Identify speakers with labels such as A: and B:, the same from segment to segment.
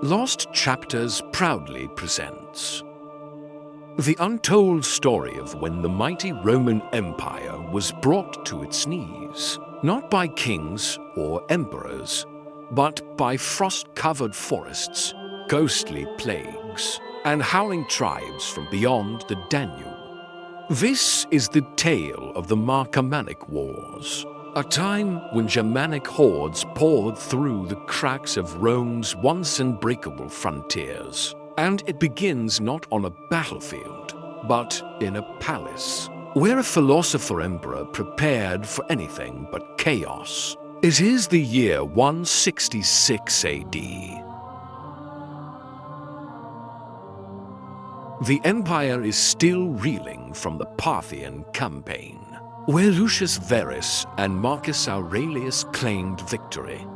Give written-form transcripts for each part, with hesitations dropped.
A: Lost Chapters proudly presents the untold story of when the mighty Roman Empire was brought to its knees, not by kings or emperors, but by frost-covered forests, ghostly plagues, and howling tribes from beyond the Danube. This is the tale of the Marcomannic Wars, a time when Germanic hordes poured through the cracks of Rome's once unbreakable frontiers. And it begins not on a battlefield, but in a palace, where a philosopher emperor prepared for anything but chaos. It is the year 166 AD. The empire is still reeling from the Parthian campaign, where Lucius Verus and Marcus Aurelius claimed victory,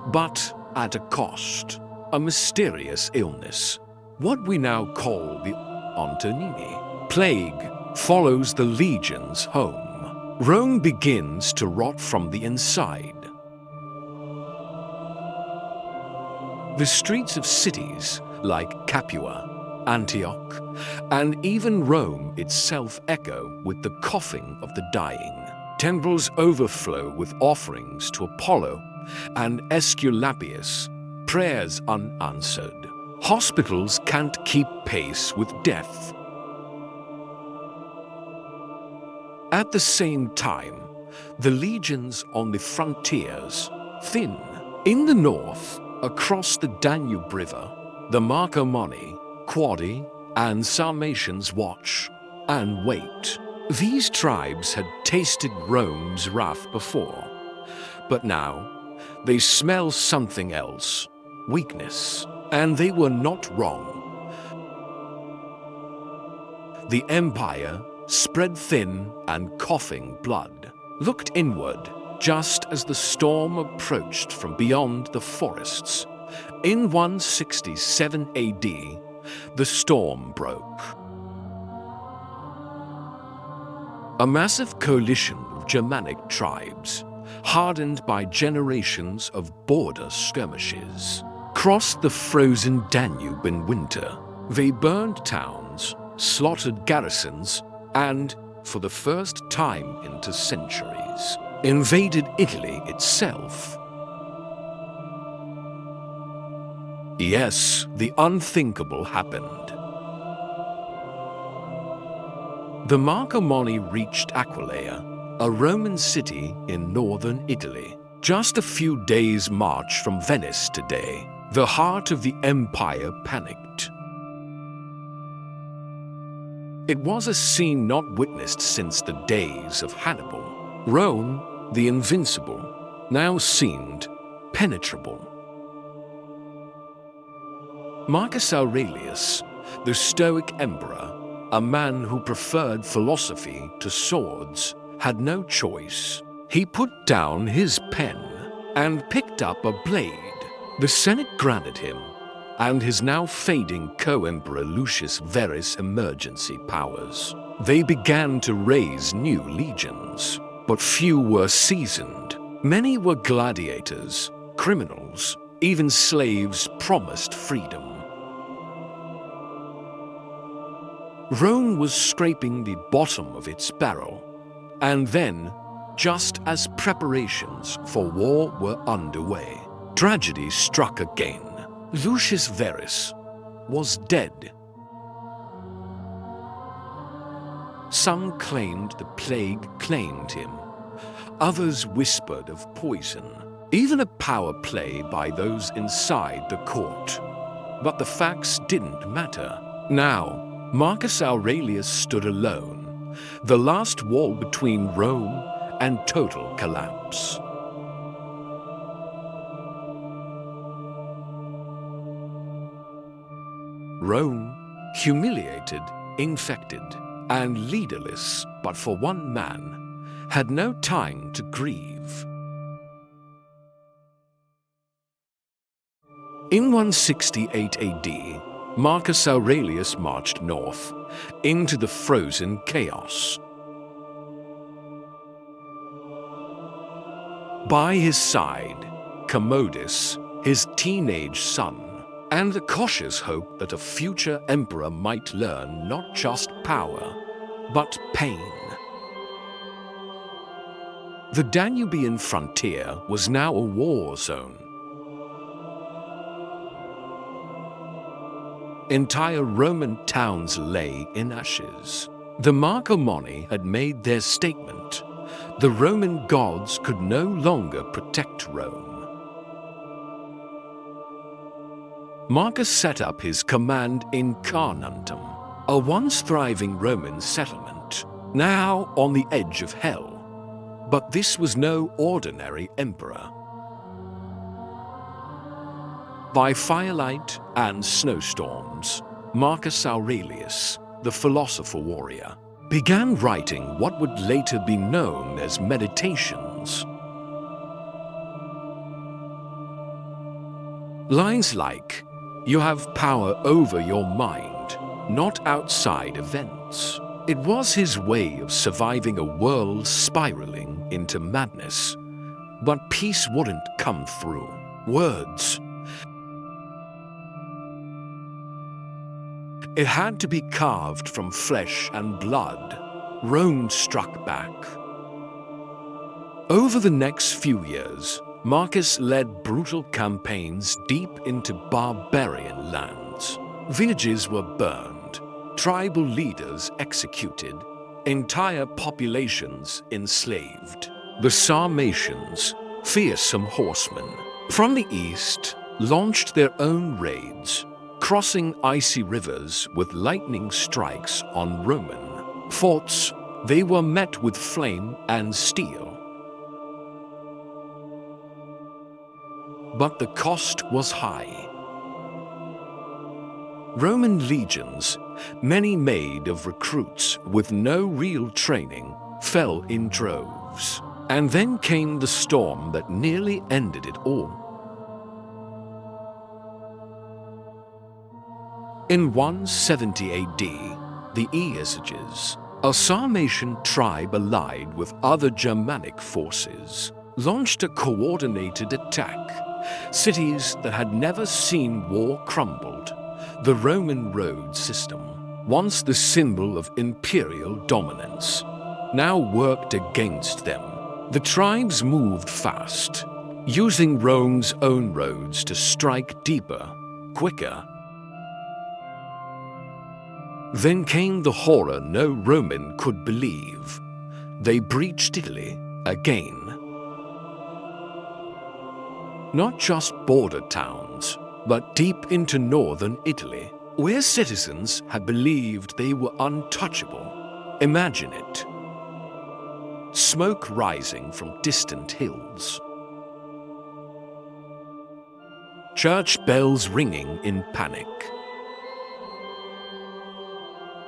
A: but at a cost, a mysterious illness. What we now call the Antonine Plague follows the legions home. Rome begins to rot from the inside. The streets of cities like Capua, Antioch, and even Rome itself echo with the coughing of the dying. Temples overflow with offerings to Apollo and Aesculapius, prayers unanswered. Hospitals can't keep pace with death. At the same time, the legions on the frontiers thin. In the north, across the Danube River, the Marcomanni, Quadi, and Sarmatians watch and wait. These tribes had tasted Rome's wrath before, but now they smell something else, weakness. And they were not wrong. The empire, spread thin and coughing blood, looked inward just as the storm approached from beyond the forests. In 167 AD, the storm broke. A massive coalition of Germanic tribes, hardened by generations of border skirmishes, crossed the frozen Danube in winter. They burned towns, slaughtered garrisons, and, for the first time into centuries, invaded Italy itself. Yes, the unthinkable happened. The Marcomanni reached Aquileia, a Roman city in northern Italy, just a few days' march from Venice today. The heart of the empire panicked. It was a scene not witnessed since the days of Hannibal. Rome, the invincible, now seemed penetrable. Marcus Aurelius, the Stoic Emperor, a man who preferred philosophy to swords, had no choice. He put down his pen and picked up a blade. The Senate granted him and his now fading co-emperor Lucius Verus emergency powers. They began to raise new legions, but few were seasoned. Many were gladiators, criminals, even slaves promised freedom. Rome was scraping the bottom of its barrel, and then, just as preparations for war were underway, tragedy struck again. Lucius Verus was dead. Some claimed the plague claimed him. Others whispered of poison, even a power play by those inside the court. But the facts didn't matter. Now, Marcus Aurelius stood alone, the last wall between Rome and total collapse. Rome, humiliated, infected, and leaderless but for one man, had no time to grieve. In 168 AD, Marcus Aurelius marched north into the frozen chaos. By his side, Commodus, his teenage son, and the cautious hope that a future emperor might learn not just power, but pain. The Danubian frontier was now a war zone. Entire Roman towns lay in ashes. The Marcomanni had made their statement. The Roman gods could no longer protect Rome. Marcus set up his command in Carnuntum, a once thriving Roman settlement, now on the edge of hell. But this was no ordinary emperor. By firelight and snowstorms, Marcus Aurelius, the philosopher warrior, began writing what would later be known as Meditations. Lines like, "You have power over your mind, not outside events." It was his way of surviving a world spiraling into madness. But peace wouldn't come through words. It had to be carved from flesh and blood. Rome struck back. Over the next few years, Marcus led brutal campaigns deep into barbarian lands. Villages were burned, tribal leaders executed, entire populations enslaved. The Sarmatians, fearsome horsemen, from the east, launched their own raids, crossing icy rivers with lightning strikes on Roman forts. They were met with flame and steel. But the cost was high. Roman legions, many made of recruits with no real training, fell in droves. And then came the storm that nearly ended it all. In 170 AD, the Easiges, a Sarmatian tribe allied with other Germanic forces, launched a coordinated attack. Cities that had never seen war crumbled. The Roman road system, once the symbol of imperial dominance, now worked against them. The tribes moved fast, using Rome's own roads to strike deeper, quicker. Then came the horror no Roman could believe. They breached Italy again. Not just border towns, but deep into northern Italy, where citizens had believed they were untouchable. Imagine it. Smoke rising from distant hills. Church bells ringing in panic.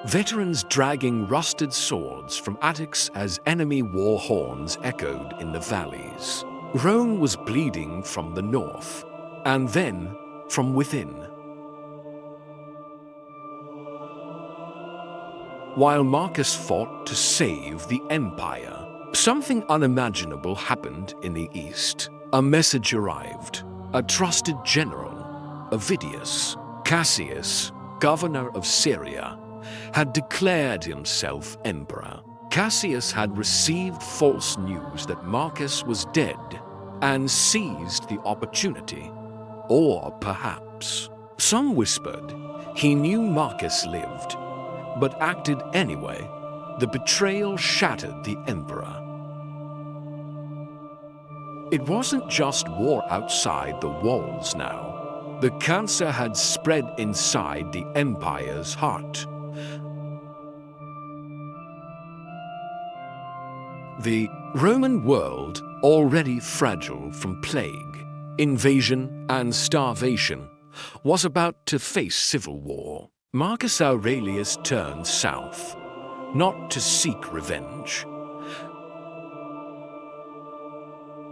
A: Veterans dragging rusted swords from attics as enemy war horns echoed in the valleys. Rome was bleeding from the north, and then from within. While Marcus fought to save the empire, something unimaginable happened in the east. A message arrived. A trusted general, Avidius Cassius, governor of Syria, had declared himself emperor. Cassius had received false news that Marcus was dead and seized the opportunity. Or perhaps, some whispered, he knew Marcus lived, but acted anyway. The betrayal shattered the emperor. It wasn't just war outside the walls now. The cancer had spread inside the empire's heart. The Roman world, already fragile from plague, invasion, and starvation, was about to face civil war. Marcus Aurelius turned south, not to seek revenge,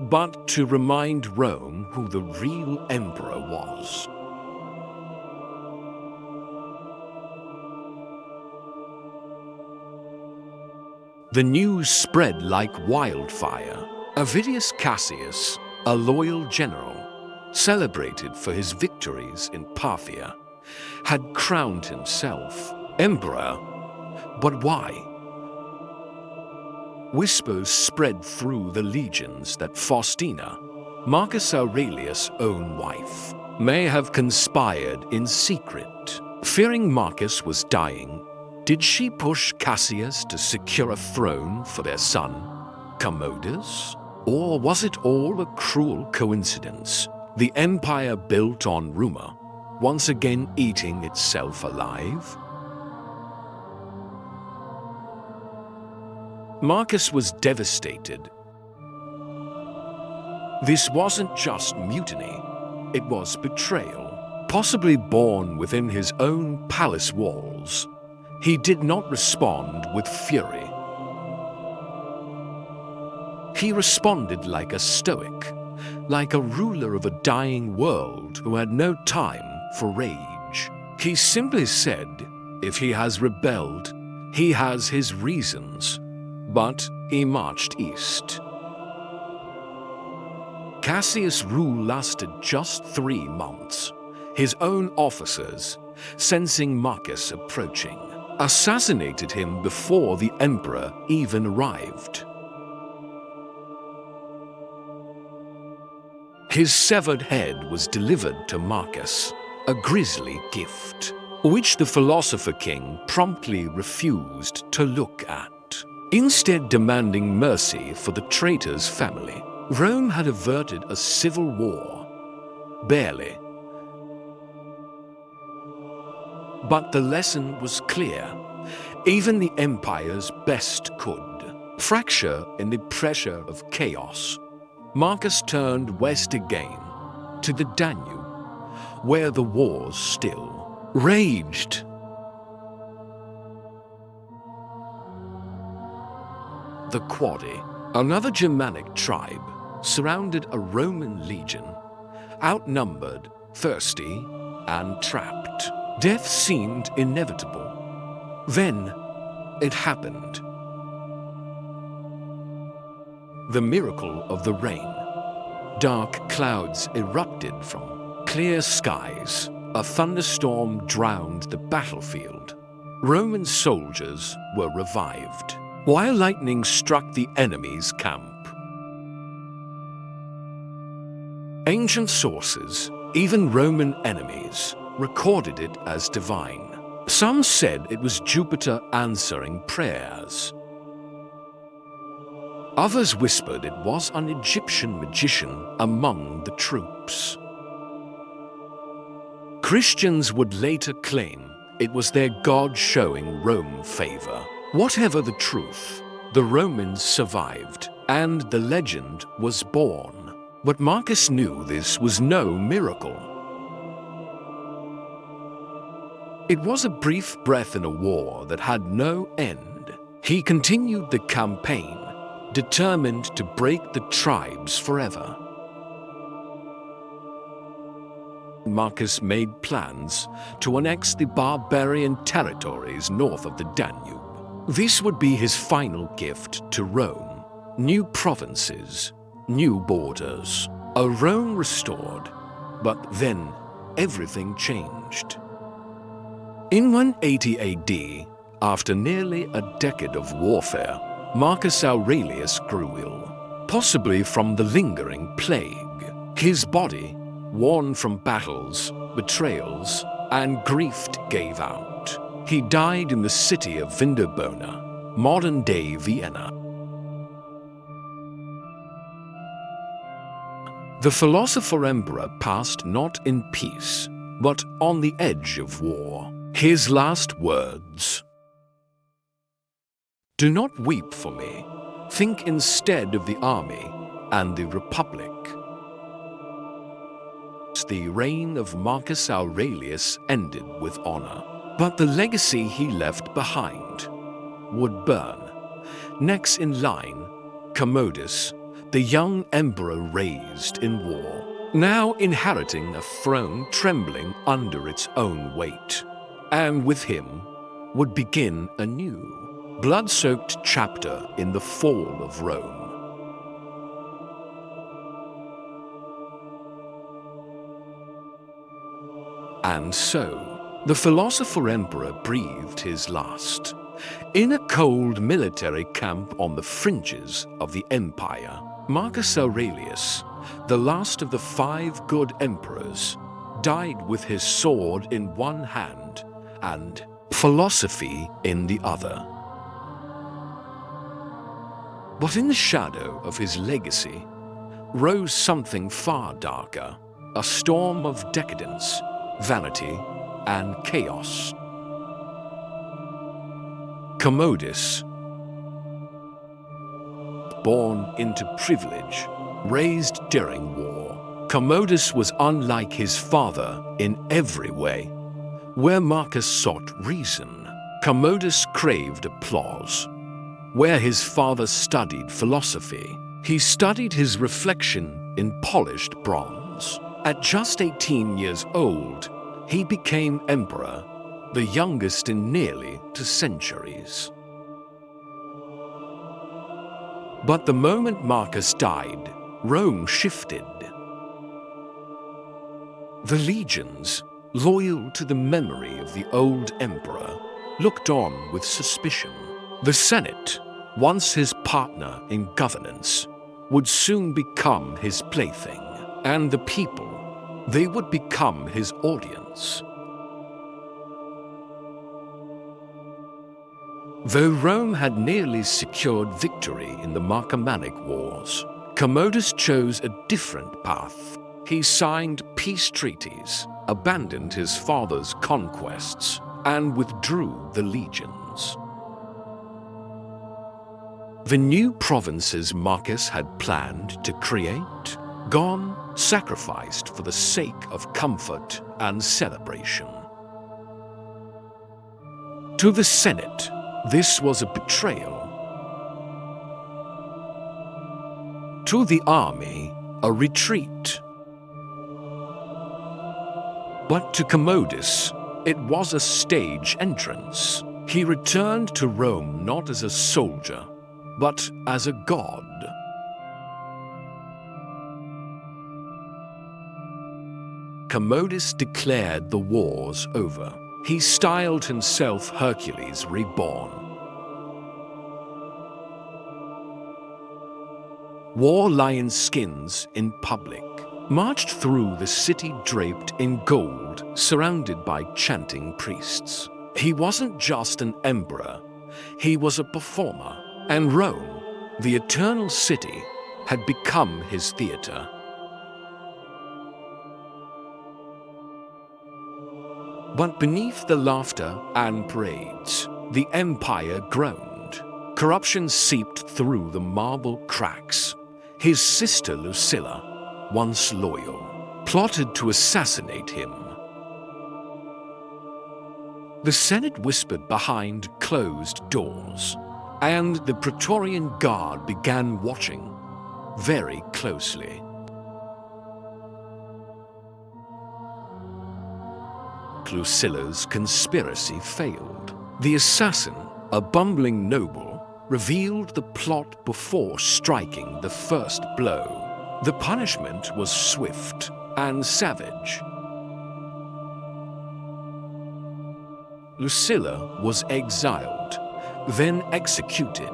A: but to remind Rome who the real emperor was. The news spread like wildfire. Avidius Cassius, a loyal general, celebrated for his victories in Parthia, had crowned himself emperor. But why? Whispers spread through the legions that Faustina, Marcus Aurelius' own wife, may have conspired in secret. Fearing Marcus was dying, did she push Cassius to secure a throne for their son, Commodus? Or was it all a cruel coincidence, the empire built on rumor, once again eating itself alive? Marcus was devastated. This wasn't just mutiny, it was betrayal, possibly born within his own palace walls. He did not respond with fury. He responded like a Stoic, like a ruler of a dying world who had no time for rage. He simply said, if he has rebelled, he has his reasons. But he marched east. Cassius' rule lasted just 3 months. His own officers, sensing Marcus approaching, assassinated him before the emperor even arrived. His severed head was delivered to Marcus, a grisly gift, which the philosopher king promptly refused to look at, instead demanding mercy for the traitor's family. Rome had averted a civil war, barely. But the lesson was clear. Even the empire's best could fracture in the pressure of chaos. Marcus turned west again, to the Danube, where the wars still raged. The Quadi, another Germanic tribe, surrounded a Roman legion, outnumbered, thirsty, and trapped. Death seemed inevitable. Then it happened. The miracle of the rain. Dark clouds erupted from clear skies. A thunderstorm drowned the battlefield. Roman soldiers were revived, while lightning struck the enemy's camp. Ancient sources, even Roman enemies, recorded it as divine. Some said it was Jupiter answering prayers. Others whispered it was an Egyptian magician among the troops. Christians would later claim it was their god showing Rome favor. Whatever the truth, the Romans survived, and the legend was born. But Marcus knew this was no miracle. It was a brief breath in a war that had no end. He continued the campaign, determined to break the tribes forever. Marcus made plans to annex the barbarian territories north of the Danube. This would be his final gift to Rome. New provinces, new borders, a Rome restored. But then everything changed. In 180 AD, after nearly a decade of warfare, Marcus Aurelius grew ill, possibly from the lingering plague. His body, worn from battles, betrayals, and grief, gave out. He died in the city of Vindobona, modern-day Vienna. The philosopher emperor passed not in peace, but on the edge of war. His last words: "Do not weep for me. Think instead of the army and the republic." The reign of Marcus Aurelius ended with honor, but the legacy he left behind would burn. Next in line, Commodus, the young emperor raised in war, now inheriting a throne trembling under its own weight. And with him would begin a new, blood-soaked chapter in the fall of Rome. And so, the philosopher emperor breathed his last. In a cold military camp on the fringes of the empire, Marcus Aurelius, the last of the 5 good emperors, died with his sword in one hand and philosophy in the other. But in the shadow of his legacy rose something far darker, a storm of decadence, vanity, and chaos. Commodus, born into privilege, raised during war, Commodus was unlike his father in every way. Where Marcus sought reason, Commodus craved applause. Where his father studied philosophy, he studied his reflection in polished bronze. At just 18 years old, he became emperor, the youngest in nearly 2 centuries. But the moment Marcus died, Rome shifted. The legions, loyal to the memory of the old emperor, looked on with suspicion. The Senate, once his partner in governance, would soon become his plaything, and the people, they would become his audience. Though Rome had nearly secured victory in the Marcomannic Wars, Commodus chose a different path. He signed peace treaties, abandoned his father's conquests, and withdrew the legions. The new provinces Marcus had planned to create, gone, sacrificed for the sake of comfort and celebration. To the Senate, this was a betrayal. To the army, a retreat. But to Commodus, it was a stage entrance. He returned to Rome not as a soldier, but as a god. Commodus declared the wars over. He styled himself Hercules reborn. Wore lion skins in public, marched through the city draped in gold, surrounded by chanting priests. He wasn't just an emperor, he was a performer. And Rome, the eternal city, had become his theater. But beneath the laughter and parades, the empire groaned. Corruption seeped through the marble cracks. His sister Lucilla, once loyal, plotted to assassinate him. The Senate whispered behind closed doors, and the Praetorian Guard began watching very closely. Lucilla's conspiracy failed. The assassin, a bumbling noble, revealed the plot before striking the first blow. The punishment was swift and savage. Lucilla was exiled, then executed.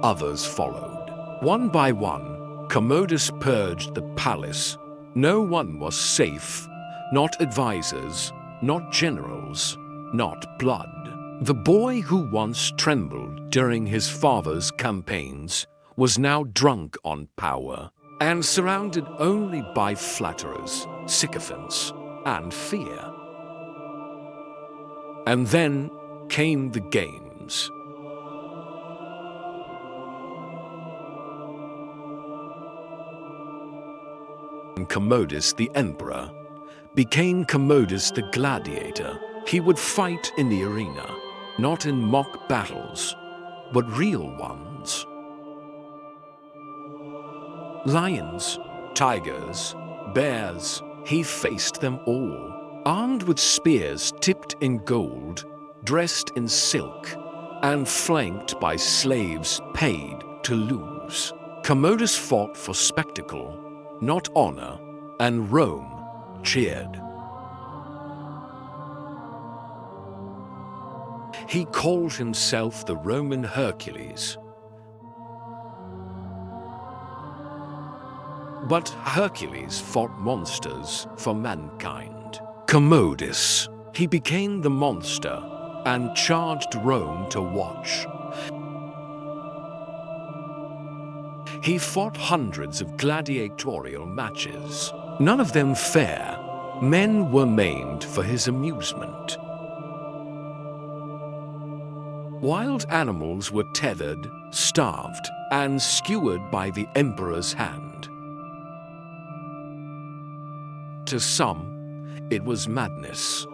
A: Others followed. One by one, Commodus purged the palace. No one was safe, not advisors, not generals, not blood. The boy who once trembled during his father's campaigns was now drunk on power and surrounded only by flatterers, sycophants, and fear. And then came the games. And Commodus the emperor became Commodus the gladiator. He would fight in the arena, not in mock battles, but real ones. Lions, tigers, bears, he faced them all, armed with spears tipped in gold, dressed in silk, and flanked by slaves paid to lose. Commodus fought for spectacle, not honor, and Rome cheered. He called himself the Roman Hercules. But Hercules fought monsters for mankind. Commodus, he became the monster and charged Rome to watch. He fought hundreds of gladiatorial matches, none of them fair. Men were maimed for his amusement. Wild animals were tethered, starved, and skewered by the emperor's hand. To some, it was madness.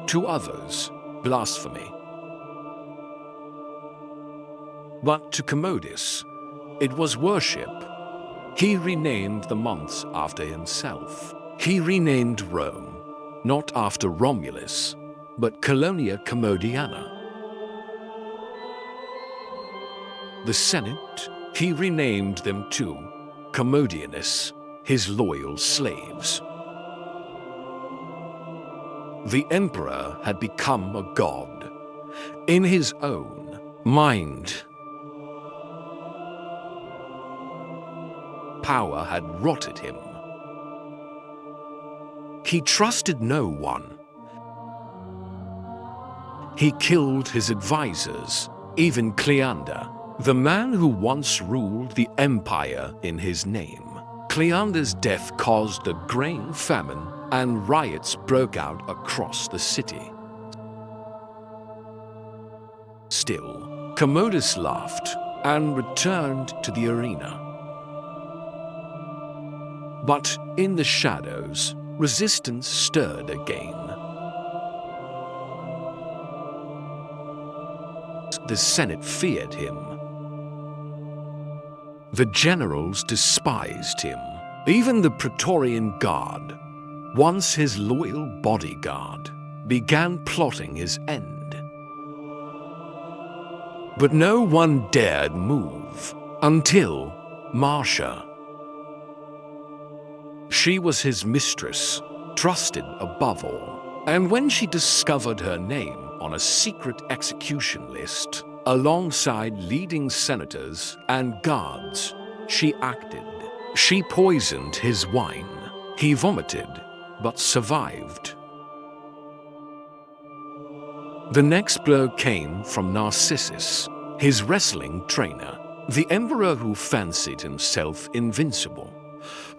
A: To others, blasphemy. But to Commodus, it was worship. He renamed the months after himself. He renamed Rome, not after Romulus, but Colonia Commodiana. The Senate, he renamed them too, Commodianus, his loyal slaves. The emperor had become a god in his own mind. Power had rotted him. He trusted no one. He killed his advisors, even Cleander, the man who once ruled the empire in his name. Cleander's death caused a grain famine, and riots broke out across the city. Still, Commodus laughed and returned to the arena. But in the shadows, resistance stirred again. The Senate feared him. The generals despised him. Even the Praetorian Guard, once his loyal bodyguard, began plotting his end. But no one dared move until Marcia. She was his mistress, trusted above all. And when she discovered her name on a secret execution list, alongside leading senators and guards, she acted. She poisoned his wine. He vomited, but survived. The next blow came from Narcissus, his wrestling trainer, the emperor who fancied himself invincible,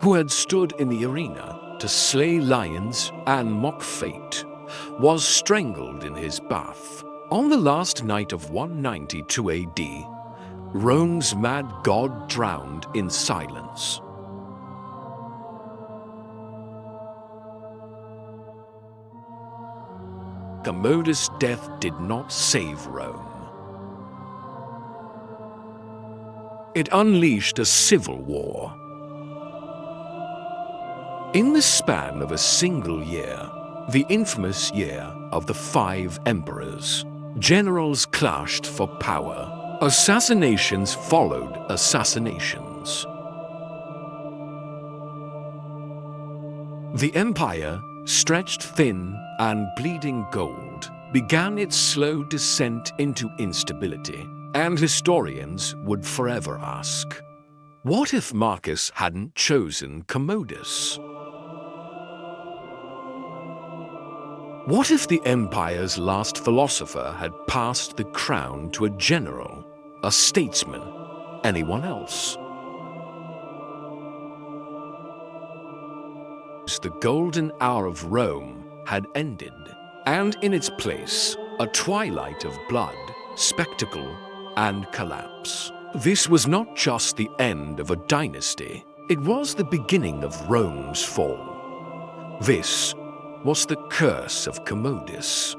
A: who had stood in the arena to slay lions and mock fate, was strangled in his bath. On the last night of 192 AD, Rome's mad god drowned in silence. Commodus' death did not save Rome. It unleashed a civil war. In the span of a single year, the infamous year of the 5 emperors, generals clashed for power. Assassinations followed assassinations. The empire, stretched thin and bleeding gold, began its slow descent into instability. And historians would forever ask, what if Marcus hadn't chosen Commodus? What if the empire's last philosopher had passed the crown to a general, a statesman, anyone else? The golden hour of Rome had ended, and in its place, a twilight of blood, spectacle, and collapse. This was not just the end of a dynasty, it was the beginning of Rome's fall. This was the curse of Commodus.